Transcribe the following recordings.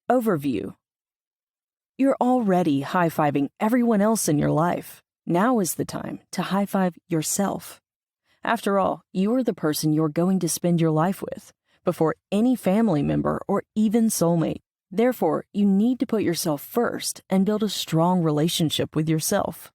Overview. You're already high-fiving everyone else in your life. Now is the time to high-five yourself. After all, you are the person you're going to spend your life with, before any family member or even soulmate. Therefore, you need to put yourself first and build a strong relationship with yourself.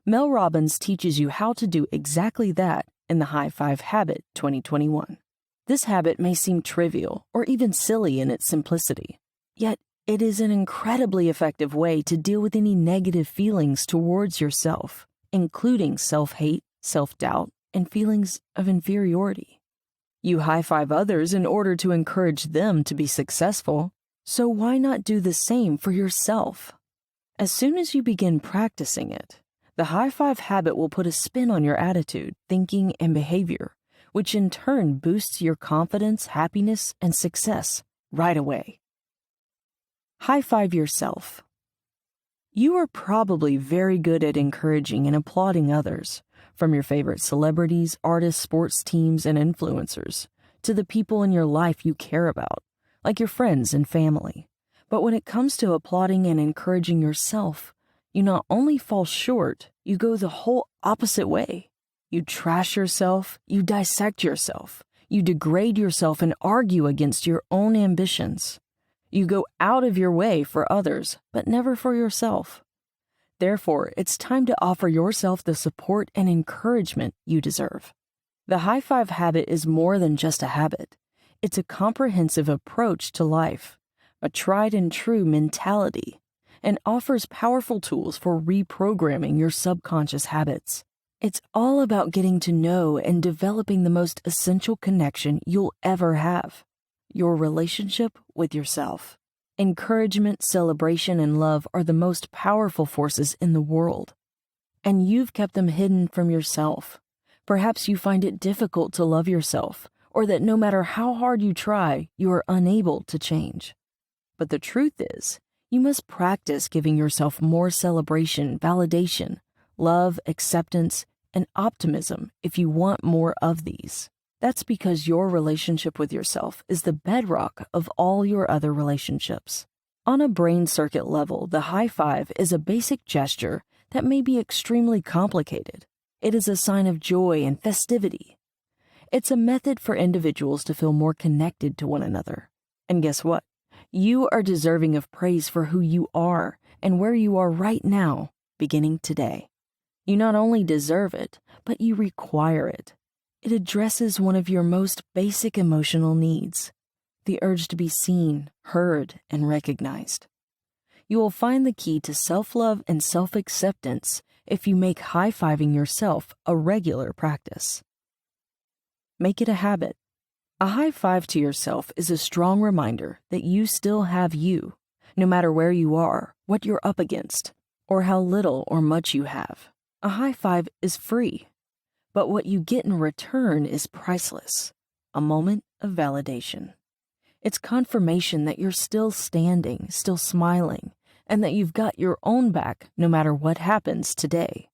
Mel Robbins teaches you how to do exactly that in the High Five Habit 2021. This habit may seem trivial or even silly in its simplicity, yet it is an incredibly effective way to deal with any negative feelings towards yourself, including self-hate, self-doubt, and feelings of inferiority. You high-five others in order to encourage them to be successful, so why not do the same for yourself? As soon as you begin practicing it, the high-five habit will put a spin on your attitude, thinking, and behavior, which in turn boosts your confidence, happiness, and success right away. High-five yourself. You are probably very good at encouraging and applauding others, from your favorite celebrities, artists, sports teams, and influencers, to the people in your life you care about, like your friends and family. But when it comes to applauding and encouraging yourself, you not only fall short, you go the whole opposite way. You trash yourself, you dissect yourself, you degrade yourself and argue against your own ambitions. You go out of your way for others, but never for yourself. Therefore, it's time to offer yourself the support and encouragement you deserve. The high five habit is more than just a habit. It's a comprehensive approach to life, a tried and true mentality, and offers powerful tools for reprogramming your subconscious habits. It's all about getting to know and developing the most essential connection you'll ever have, your relationship with yourself. Encouragement, celebration, and love are the most powerful forces in the world, and you've kept them hidden from yourself. Perhaps you find it difficult to love yourself, or that no matter how hard you try, you are unable to change. But the truth is, you must practice giving yourself more celebration, validation, love, acceptance, and optimism if you want more of these. That's because your relationship with yourself is the bedrock of all your other relationships. On a brain circuit level, the high five is a basic gesture that may be extremely complicated. It is a sign of joy and festivity. It's a method for individuals to feel more connected to one another. And guess what? You are deserving of praise for who you are and where you are right now, beginning today. You not only deserve it, but you require it. It addresses one of your most basic emotional needs, the urge to be seen, heard, and recognized. You will find the key to self-love and self-acceptance if you make high-fiving yourself a regular practice. Make it a habit. A high five to yourself is a strong reminder that you still have you, no matter where you are, what you're up against, or how little or much you have. A high five is free. But what you get in return is priceless, a moment of validation. It's confirmation that you're still standing, still smiling, and that you've got your own back no matter what happens today.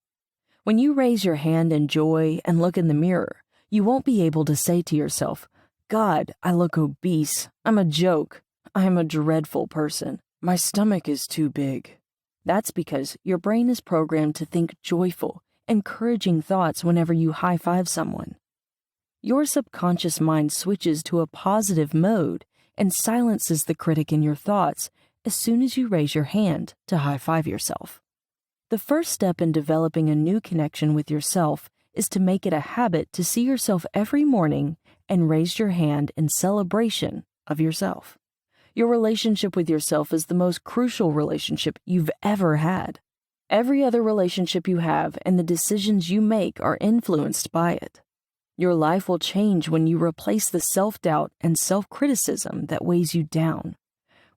When you raise your hand in joy and look in the mirror, you won't be able to say to yourself, "God, I look obese. I'm a joke. I am a dreadful person. My stomach is too big." That's because your brain is programmed to think joyful, encouraging thoughts whenever you high-five someone. Your subconscious mind switches to a positive mode and silences the critic in your thoughts as soon as you raise your hand to high-five yourself. The first step in developing a new connection with yourself is to make it a habit to see yourself every morning and raise your hand in celebration of yourself. Your relationship with yourself is the most crucial relationship you've ever had. Every other relationship you have and the decisions you make are influenced by it. Your life will change when you replace the self-doubt and self-criticism that weighs you down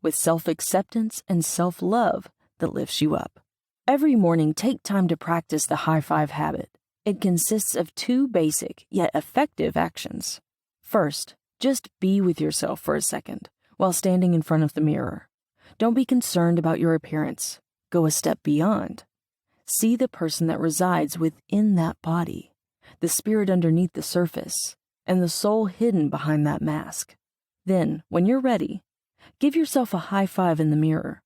with self-acceptance and self-love that lifts you up. Every morning, take time to practice the high five habit. It consists of 2 basic yet effective actions. First, just be with yourself for a second while standing in front of the mirror. Don't be concerned about your appearance. Go a step beyond. See the person that resides within that body, the spirit underneath the surface, and the soul hidden behind that mask. Then, when you're ready, Give yourself a high five in the mirror.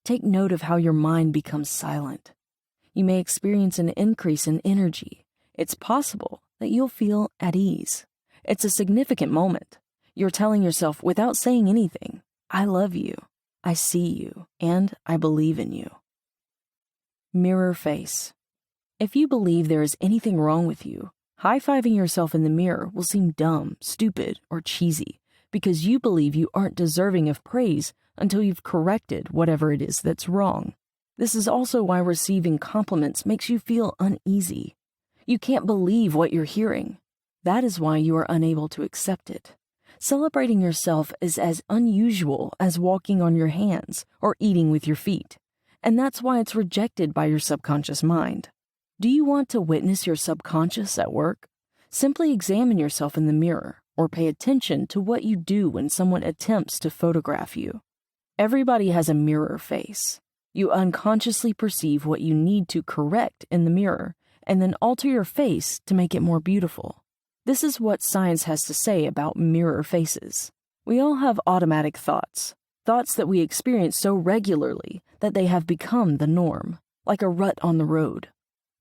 Take note of how your mind becomes silent. You may experience an increase in energy. It's possible that you'll feel at ease. It's a significant moment. You're telling yourself without saying anything, I love you, I see you, and I believe in you. Mirror face. If you believe there is anything wrong with you, high-fiving yourself in the mirror will seem dumb, stupid, or cheesy because you believe you aren't deserving of praise until you've corrected whatever it is that's wrong. This is also why receiving compliments makes you feel uneasy. You can't believe what you're hearing. That is why you are unable to accept it. Celebrating yourself is as unusual as walking on your hands or eating with your feet, and that's why it's rejected by your subconscious mind. Do you want to witness your subconscious at work? Simply examine yourself in the mirror or pay attention to what you do when someone attempts to photograph you. Everybody has a mirror face. You unconsciously perceive what you need to correct in the mirror and then alter your face to make it more beautiful. This is what science has to say about mirror faces. We all have automatic thoughts that we experience so regularly that they have become the norm, like a rut on the road.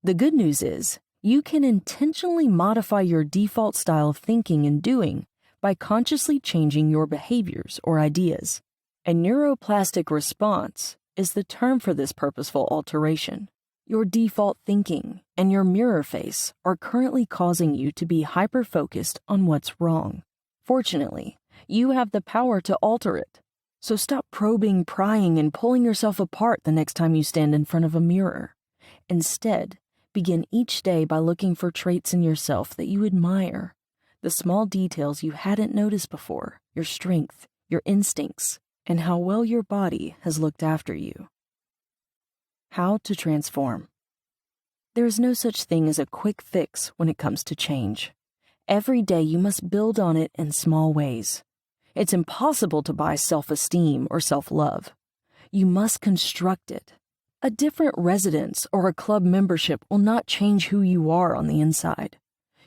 The good news is, you can intentionally modify your default style of thinking and doing by consciously changing your behaviors or ideas. A neuroplastic response is the term for this purposeful alteration. Your default thinking and your mirror face are currently causing you to be hyper-focused on what's wrong. Fortunately, you have the power to alter it. So stop probing, prying, and pulling yourself apart the next time you stand in front of a mirror. Instead, begin each day by looking for traits in yourself that you admire, the small details you hadn't noticed before, your strength, your instincts, and how well your body has looked after you. How to transform. There is no such thing as a quick fix when it comes to change. Every day you must build on it in small ways. It's impossible to buy self-esteem or self-love. You must construct it. A different residence or a club membership will not change who you are on the inside.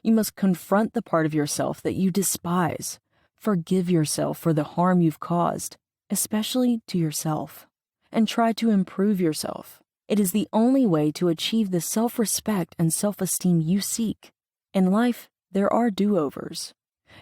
You must confront the part of yourself that you despise. Forgive yourself for the harm you've caused, especially to yourself, and try to improve yourself. It is the only way to achieve the self-respect and self-esteem you seek. In life, there are do-overs.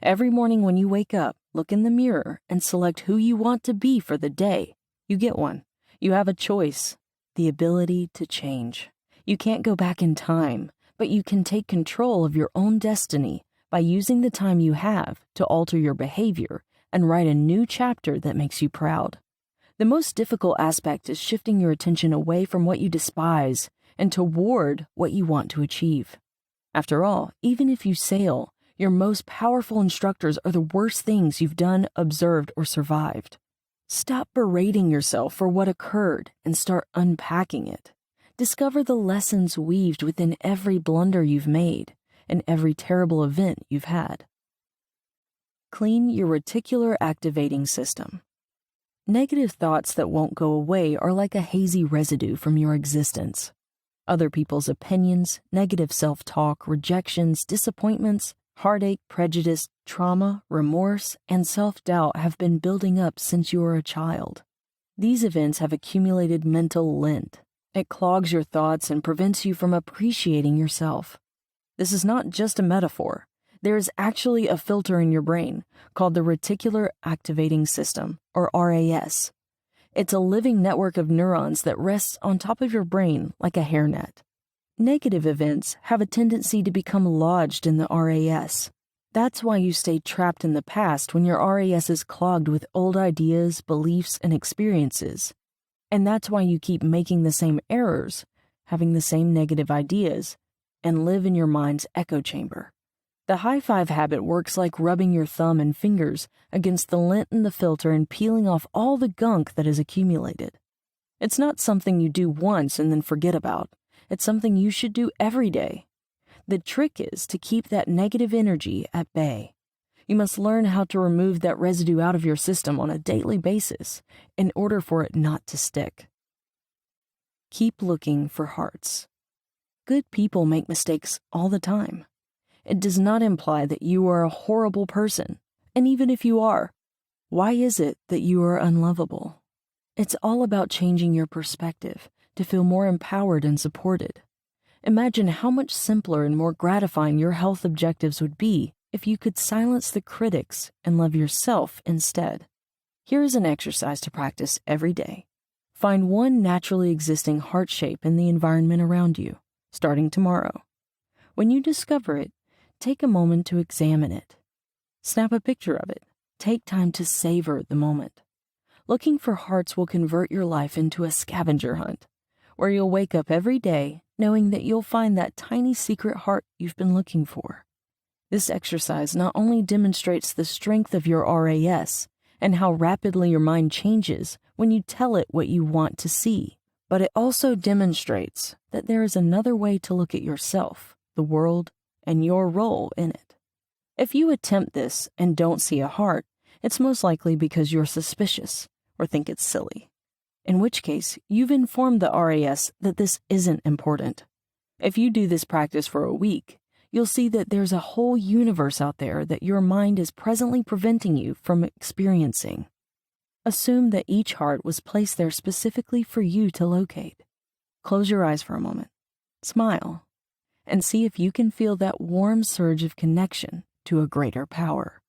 Every morning when you wake up, look in the mirror and select who you want to be for the day. You get one. You have a choice. The ability to change. You can't go back in time, but you can take control of your own destiny by using the time you have to alter your behavior and write a new chapter that makes you proud. The most difficult aspect is shifting your attention away from what you despise and toward what you want to achieve. After all, even if you sail, your most powerful instructors are the worst things you've done, observed, or survived. Stop berating yourself for what occurred and start unpacking it. Discover the lessons weaved within every blunder you've made and every terrible event you've had. Clean your reticular activating system. Negative thoughts that won't go away are like a hazy residue from your existence. Other people's opinions, negative self-talk, rejections, disappointments, heartache, prejudice, trauma, remorse, and self-doubt have been building up since you were a child. These events have accumulated mental lint. It clogs your thoughts and prevents you from appreciating yourself. This is not just a metaphor. There is actually a filter in your brain called the Reticular Activating System, or RAS. It's a living network of neurons that rests on top of your brain like a hairnet. Negative events have a tendency to become lodged in the RAS. That's why you stay trapped in the past when your RAS is clogged with old ideas, beliefs, and experiences. And that's why you keep making the same errors, having the same negative ideas, and live in your mind's echo chamber. The high five habit works like rubbing your thumb and fingers against the lint in the filter and peeling off all the gunk that has accumulated. It's not something you do once and then forget about. It's something you should do every day. The trick is to keep that negative energy at bay. You must learn how to remove that residue out of your system on a daily basis in order for it not to stick. Keep looking for hearts. Good people make mistakes all the time. It does not imply that you are a horrible person, and even if you are, Why is it that you are unlovable? It's all about changing your perspective to feel more empowered and supported. Imagine how much simpler and more gratifying your health objectives would be if you could silence the critics and love yourself instead. Here is an exercise to practice every day. Find one naturally existing heart shape in the environment around you, starting tomorrow. When you discover it, take a moment to examine it. Snap a picture of it. Take time to savor the moment. Looking for hearts will convert your life into a scavenger hunt, where you'll wake up every day knowing that you'll find that tiny secret heart you've been looking for. This exercise not only demonstrates the strength of your RAS and how rapidly your mind changes when you tell it what you want to see, but it also demonstrates that there is another way to look at yourself, the world, and your role in it. If you attempt this and don't see a heart, it's most likely because you're suspicious or think it's silly, in which case you've informed the RAS that this isn't important. If you do this practice for a week, you'll see that there's a whole universe out there that your mind is presently preventing you from experiencing. Assume that each heart was placed there specifically for you to locate. Close your eyes for a moment, smile, and see if you can feel that warm surge of connection to a greater power.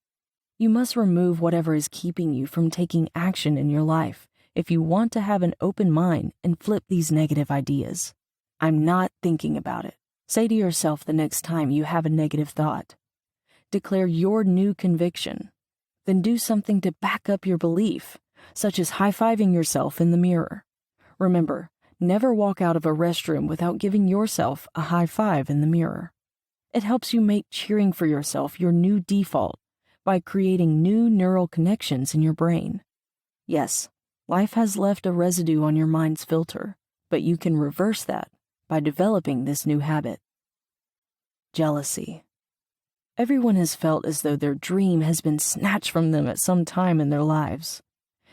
You must remove whatever is keeping you from taking action in your life if you want to have an open mind and flip these negative ideas. I'm not thinking about it. Say to yourself the next time you have a negative thought. Declare your new conviction. Then do something to back up your belief, such as high-fiving yourself in the mirror. Remember, never walk out of a restroom without giving yourself a high five in the mirror. It helps you make cheering for yourself your new default by creating new neural connections in your brain. Yes, life has left a residue on your mind's filter, but you can reverse that by developing this new habit. Jealousy. Everyone has felt as though their dream has been snatched from them at some time in their lives.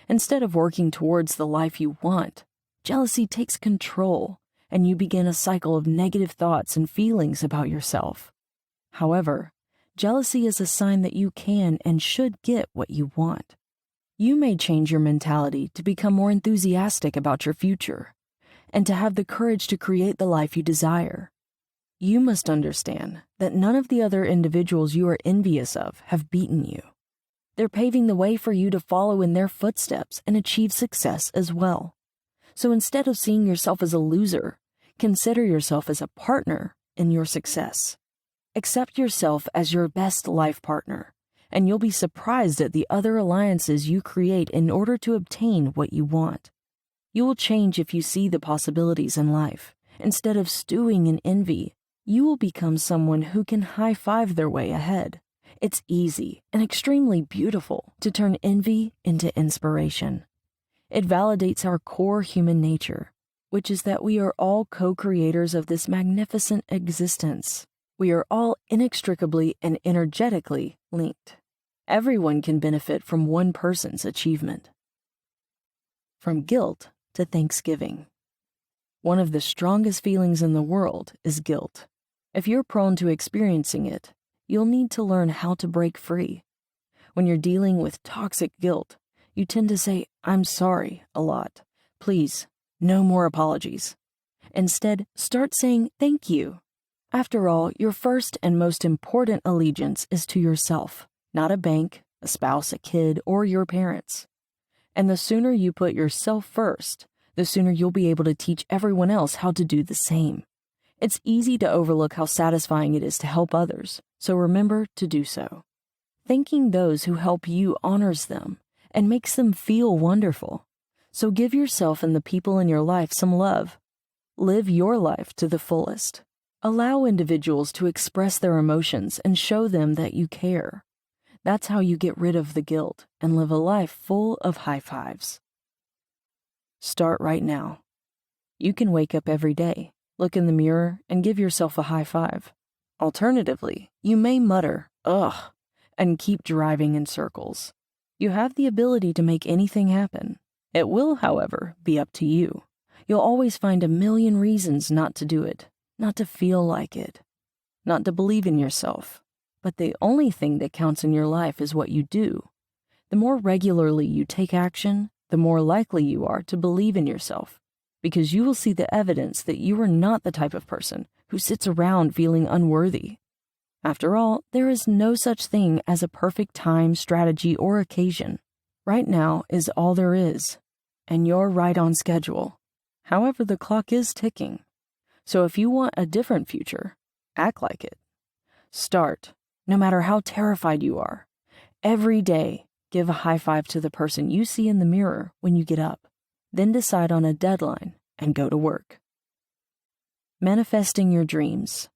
Instead of working towards the life you want, jealousy takes control, and you begin a cycle of negative thoughts and feelings about yourself. However, jealousy is a sign that you can and should get what you want. You may change your mentality to become more enthusiastic about your future and to have the courage to create the life you desire. You must understand that none of the other individuals you are envious of have beaten you. They're paving the way for you to follow in their footsteps and achieve success as well. So instead of seeing yourself as a loser, consider yourself as a partner in your success. Accept yourself as your best life partner, and you'll be surprised at the other alliances you create in order to obtain what you want. You will change if you see the possibilities in life. Instead of stewing in envy, you will become someone who can high-five their way ahead. It's easy and extremely beautiful to turn envy into inspiration. It validates our core human nature, which is that we are all co-creators of this magnificent existence. We are all inextricably and energetically linked. Everyone can benefit from one person's achievement. From guilt to Thanksgiving. One of the strongest feelings in the world is guilt. If you're prone to experiencing it, you'll need to learn how to break free. When you're dealing with toxic guilt, you tend to say, "I'm sorry," a lot. Please, no more apologies. Instead, start saying thank you. After all, your first and most important allegiance is to yourself, not a bank, a spouse, a kid, or your parents. And the sooner you put yourself first, the sooner you'll be able to teach everyone else how to do the same. It's easy to overlook how satisfying it is to help others, so remember to do so. Thanking those who help you honors them and makes them feel wonderful. So give yourself and the people in your life some love. Live your life to the fullest. Allow individuals to express their emotions and show them that you care. That's how you get rid of the guilt and live a life full of high fives. Start right now. You can wake up every day, look in the mirror, and give yourself a high five. Alternatively, you may mutter, "Ugh," and keep driving in circles. You have the ability to make anything happen. It will, however, be up to you. You'll always find a million reasons not to do it, not to feel like it, not to believe in yourself. But the only thing that counts in your life is what you do. The more regularly you take action, the more likely you are to believe in yourself, because you will see the evidence that you are not the type of person who sits around feeling unworthy. After all, there is no such thing as a perfect time, strategy, or occasion. Right now is all there is, and you're right on schedule. However, the clock is ticking. So if you want a different future, act like it. Start, no matter how terrified you are. Every day, give a high five to the person you see in the mirror when you get up. Then decide on a deadline and go to work. Manifesting your dreams.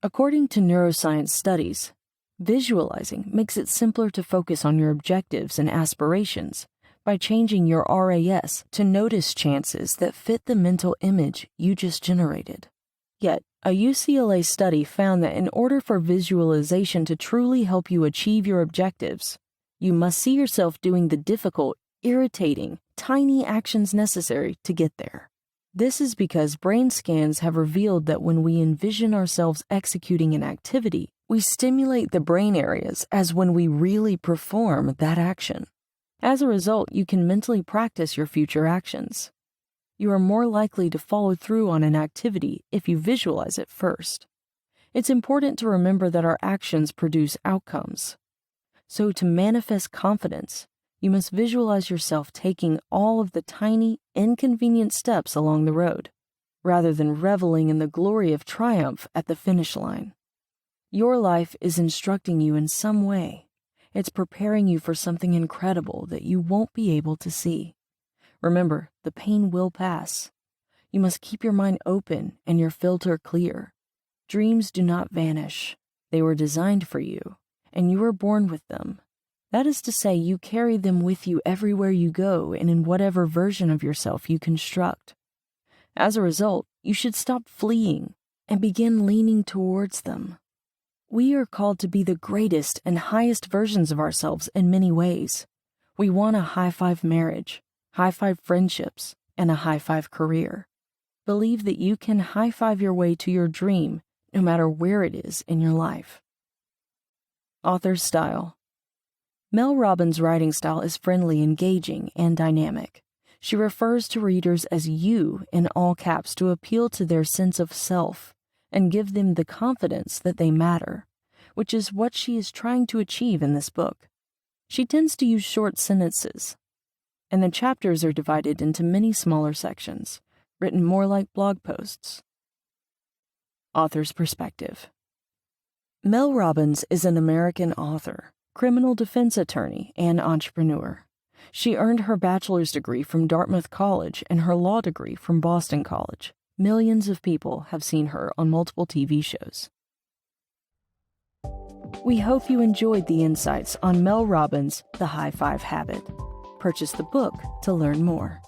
According to neuroscience studies, visualizing makes it simpler to focus on your objectives and aspirations by changing your RAS to notice chances that fit the mental image you just generated. Yet, a UCLA study found that in order for visualization to truly help you achieve your objectives, you must see yourself doing the difficult, irritating, tiny actions necessary to get there. This is because brain scans have revealed that when we envision ourselves executing an activity, we stimulate the brain areas as when we really perform that action. As a result, you can mentally practice your future actions. You are more likely to follow through on an activity if you visualize it first. It's important to remember that our actions produce outcomes. So to manifest confidence, you must visualize yourself taking all of the tiny, inconvenient steps along the road, rather than reveling in the glory of triumph at the finish line. Your life is instructing you in some way. It's preparing you for something incredible that you won't be able to see. Remember, the pain will pass. You must keep your mind open and your filter clear. Dreams do not vanish. They were designed for you, and you were born with them. That is to say, you carry them with you everywhere you go and in whatever version of yourself you construct. As a result, you should stop fleeing and begin leaning towards them. We are called to be the greatest and highest versions of ourselves in many ways. We want a high-five marriage, high-five friendships, and a high-five career. Believe that you can high-five your way to your dream no matter where it is in your life. Author's style. Mel Robbins' writing style is friendly, engaging, and dynamic. She refers to readers as you in all caps to appeal to their sense of self and give them the confidence that they matter, which is what she is trying to achieve in this book. She tends to use short sentences, and the chapters are divided into many smaller sections, written more like blog posts. Author's perspective. Mel Robbins is an American author, criminal defense attorney, and entrepreneur. She earned her bachelor's degree from Dartmouth College and her law degree from Boston College. Millions of people have seen her on multiple TV shows. We hope you enjoyed the insights on Mel Robbins' The High Five Habit. Purchase the book to learn more.